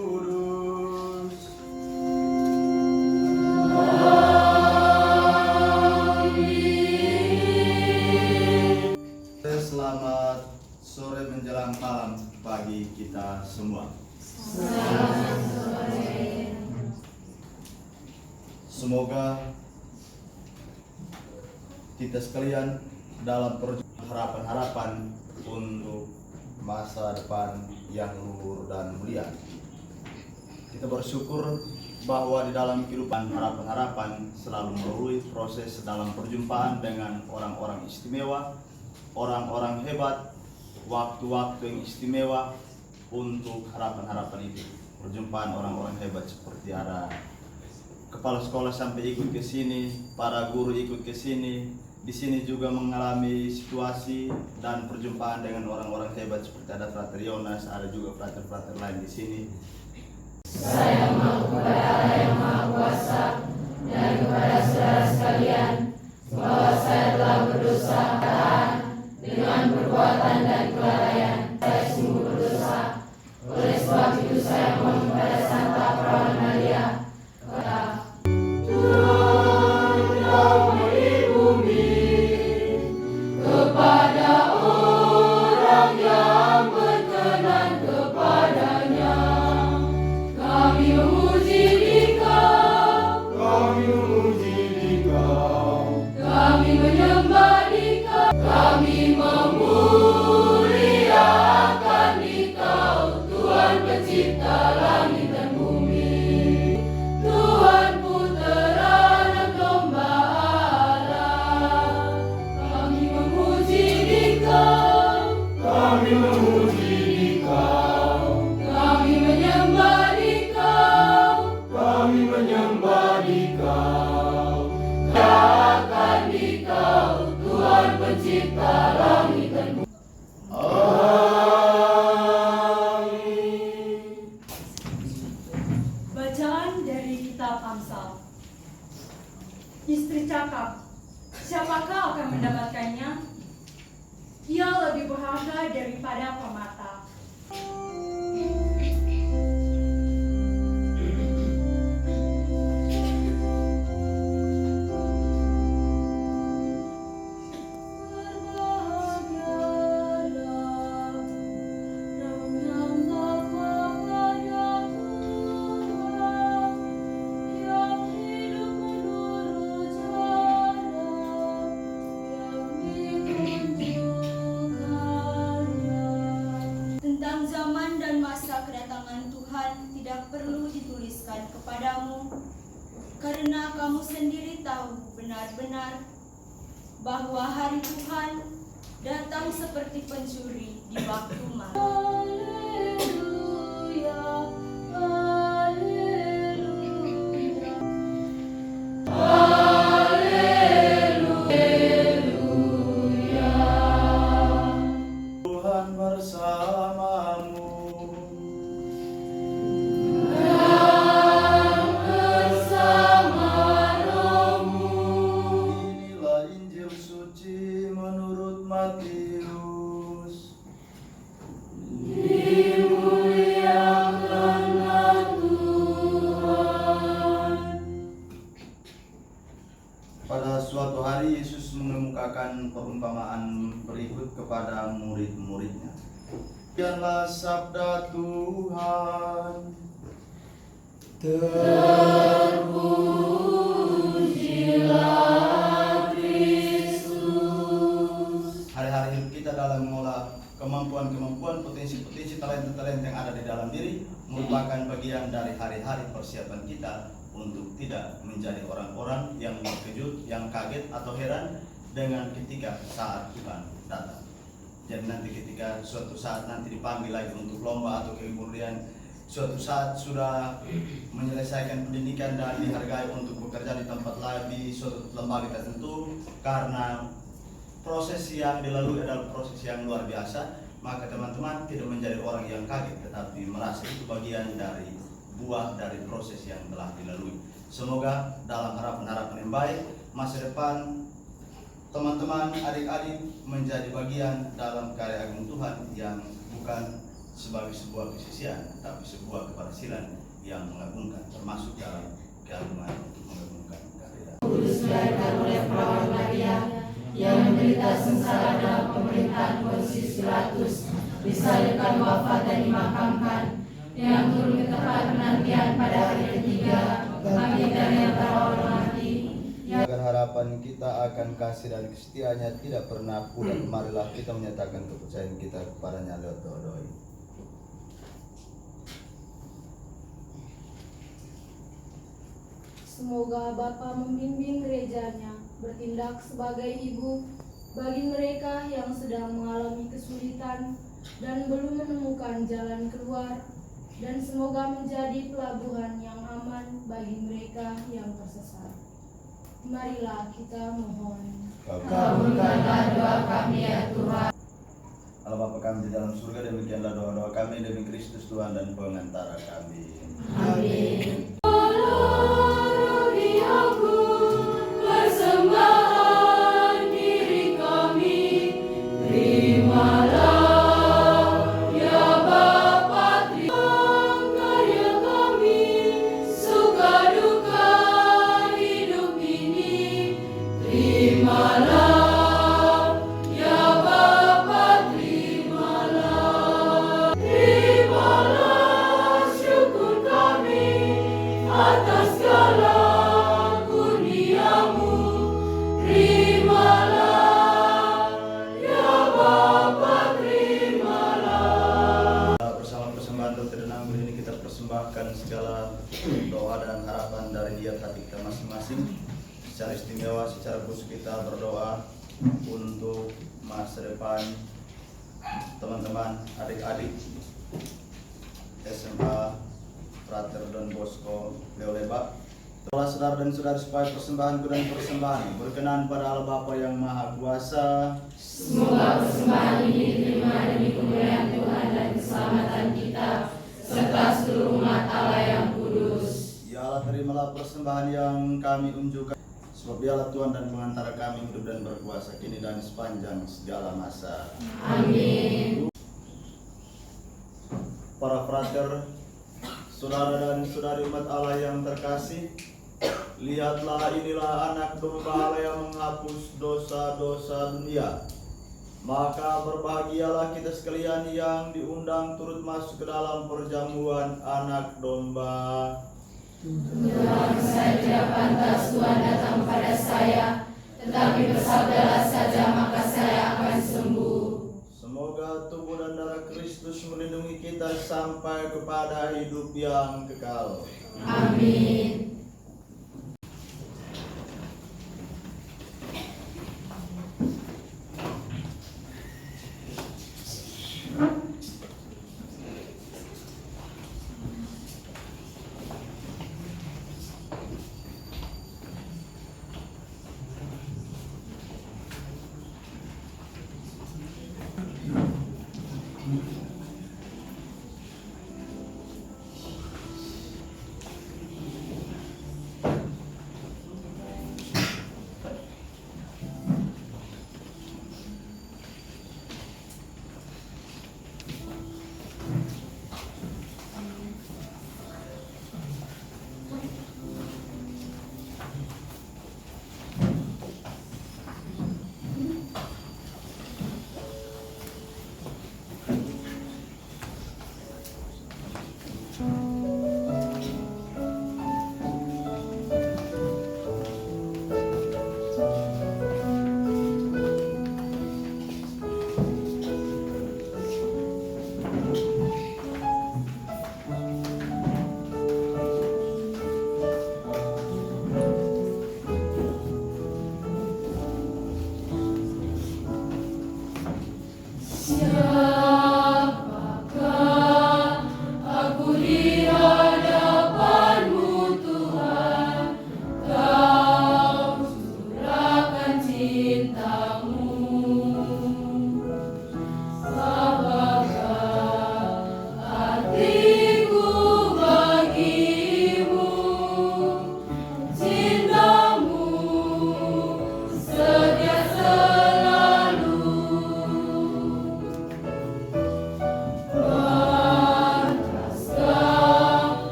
Kudus. Selamat sore menjelang malam bagi kita semua. Semoga kita sekalian dalam harapan-harapan untuk masa depan yang luhur dan mulia. Kita bersyukur bahwa di dalam kehidupan harapan-harapan selalu melalui proses dalam perjumpaan dengan orang-orang istimewa, orang-orang hebat, waktu-waktu yang istimewa untuk harapan-harapan itu. Perjumpaan orang-orang hebat seperti ada kepala sekolah sampai ikut ke sini, para guru ikut ke sini. Di sini juga mengalami situasi dan perjumpaan dengan orang-orang hebat seperti ada Frater Yonas, ada juga frater-frater lain di sini. Saya mau kepada Allah yang Maha Kuasa dan kepada saudara sekalian bahwa saya telah berdosa dengan perbuatan dan kelalaian. Saya sungguh berdosa. Oleh sebab itu saya mohon kepada Santa Perawan Maria, kepada orang yang berkenan kepadanya, kami memuji Dikau, kami menyembah Dikau, kami memuliakan Dikau, Tuhan pencipta langit dan bumi, Tuhan putera anak domba Allah. Kami memuji Dikau, kami menyembah Dikau, akan Dikau, Tuhan pencipta langit dan bumi. Bacaan dari kitab Amsal. Istri cakap, siapakah akan mendapatkannya? Ia lebih berharga daripada permata. Tentang zaman dan masa kedatangan Tuhan tidak perlu dituliskan kepadamu, karena kamu sendiri tahu benar-benar bahwa hari Tuhan datang seperti pencuri di waktu malam. Haleluya, haleluya, haleluya. Tuhan bersamamu. Inilah Injil suci menurut Matius. Dimuliakanlah Tuhan. Pada suatu hari Yesus mengemukakan perumpamaan berikut kepada murid-muridnya. Demikianlah sabda Tuhan. Terpujilah Kristus. Hari-hari hidup kita dalam mengolah kemampuan-kemampuan, potensi-potensi, talenta-talenta yang ada di dalam diri merupakan bagian dari hari-hari persiapan kita untuk tidak menjadi orang-orang yang terkejut, yang kaget atau heran dengan ketika saat Tuhan datang. Jadi nanti ketika suatu saat nanti dipanggil lagi untuk lomba atau kemudian suatu saat sudah menyelesaikan pendidikan dan dihargai untuk bekerja di tempat lain di suatu lembaga tertentu, karena proses yang dilalui adalah proses yang luar biasa, maka teman-teman tidak menjadi orang yang kaget, tetapi merasa itu bagian dari buah dari proses yang telah dilalui. Semoga dalam harapan-harapan yang baik, masa depan teman-teman, adik-adik menjadi bagian dalam karya agung Tuhan yang bukan sebagai sebuah kesisian, tapi sebuah keberhasilan yang mengagumkan, termasuk dalam keagungan untuk mengagumkan karya. Kudus dilahirkan oleh perawan Maria yang menderita sengsara dalam pemerintahan Pontius Pilatus, disalibkan, wafat dan dimakamkan, yang turun ke tempat penantian pada hari ketiga, bangkit dari antara orang mati. Agar harapan kita akan kasih dan kesetiaannya tidak pernah pudar, marilah kita menyatakan kepercayaan kita kepadanya lewat doa-doa ini. Semoga Bapa membimbing gerejanya bertindak sebagai ibu bagi mereka yang sedang mengalami kesulitan dan belum menemukan jalan keluar, dan semoga menjadi pelabuhan yang aman bagi mereka yang tersesat. Marilah kita mohon. Kabulkanlah doa kami ya Tuhan. Allah Bapa kami di dalam surga, demikianlah doa-doa kami demi Kristus Tuhan dan pengantara kami. Amin. Persembahkan segala doa dan harapan dari niat hati kita masing-masing. Secara istimewa, secara khusus kita berdoa untuk masa depan teman-teman, adik-adik SMA Frater Don Bosco Leoleba. Tolong saudara dan saudara supaya persembahanku dan persembahan berkenan pada Allah Bapa yang Maha Kuasa. Semoga persembahan ini diterima demi kemuliaan Tuhan dan keselamatan kita serta seluruh umat Allah yang kudus. Ya Allah, terimalah persembahan yang kami unjukkan, sebab Dialah Tuhan dan pengantara kami hidup dan berkuasa kini dan sepanjang segala masa. Amin. Para frater, saudara dan saudari umat Allah yang terkasih, lihatlah, inilah anak domba Allah yang menghapus dosa-dosa dunia. Maka berbahagialah kita sekalian yang diundang turut masuk ke dalam perjamuan anak domba. Memang saja pantas Tuhan datang pada saya, tetapi bersabdalah saja maka saya akan sembuh. Semoga tubuh dan darah Kristus melindungi kita sampai kepada hidup yang kekal. Amin.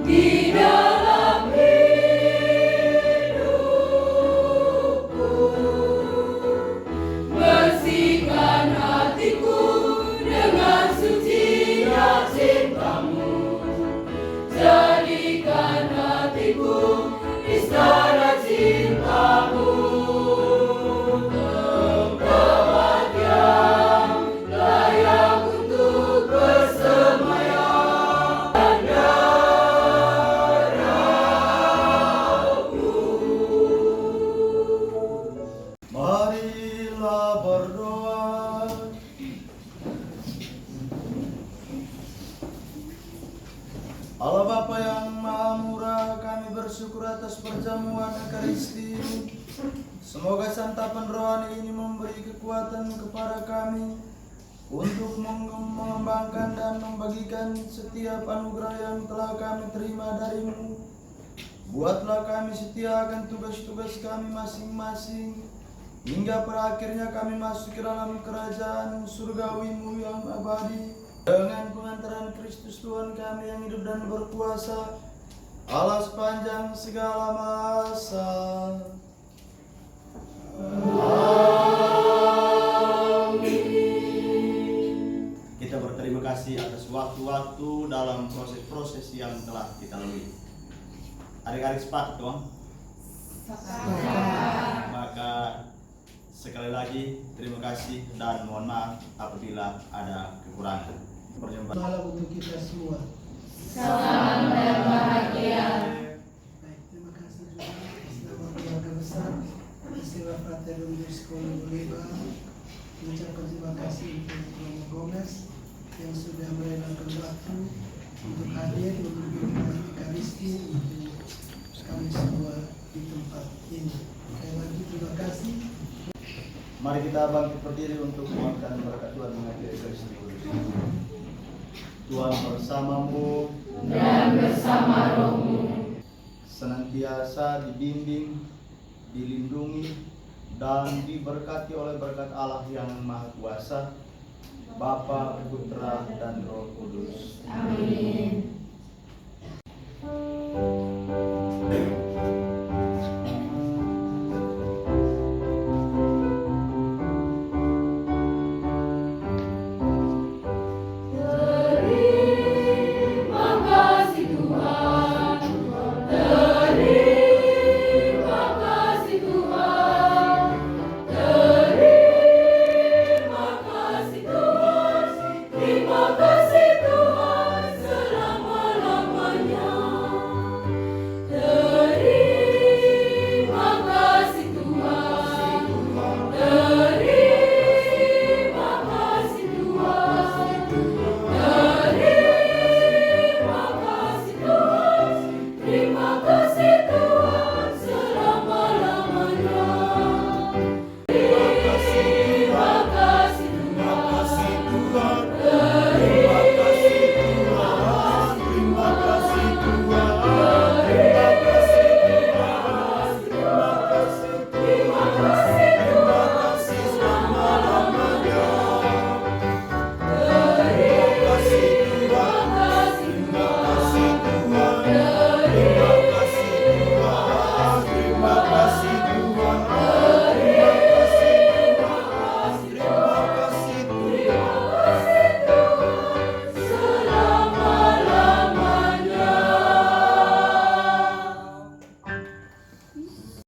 di dalam hidupku. Bersihkan hatiku dengan sucinya cintamu. Jadikan hatiku istana cintamu. Tempat yang layak untuk bersemayam. Marilah berdoa. Allah Bapa yang Maha Murah, kami bersyukur atas perjamuan Ekaristi ini. Semoga santapan rohani ini memberi kekuatan kepada kami untuk mengembangkan dan membagikan setiap anugerah yang telah kami terima darimu. Buatlah kami setia akan tugas-tugas kami masing-masing, hingga pada akhirnya kami masuk ke dalam kerajaan surgawimu yang abadi. Dengan pengantaran Kristus Tuhan kami yang hidup dan berkuasa, Allah sepanjang segala masa. Kita berterima kasih atas waktu-waktu dalam proses-proses yang telah kita lalui. Adik-adik sepakat dong? Maka sekali lagi terima kasih dan mohon maaf apabila ada kekurangan. Perjumpaan. Salam untuk kita semua. Salam dan bahagia. Baik, terima kasih juga atas nama keluarga besar Istiwa Frater Luis Koliboliba. Mengucapkan terima kasih untuk Romo Gomez yang sudah merelakan waktu untuk hadir untuk memberikan Ekaristi untuk kami semua di tempat ini. Sekali lagi terima kasih. Mari kita bangkit berdiri untuk memohonkan berkat Tuhan mengakhiri Ekaristi Kudus. Tuhan bersamamu Dan bersama rohmu. senantiasa dibimbing, dilindungi, dan diberkati oleh berkat Allah yang Maha Kuasa, Bapa, Putra, dan Roh Kudus. Amin.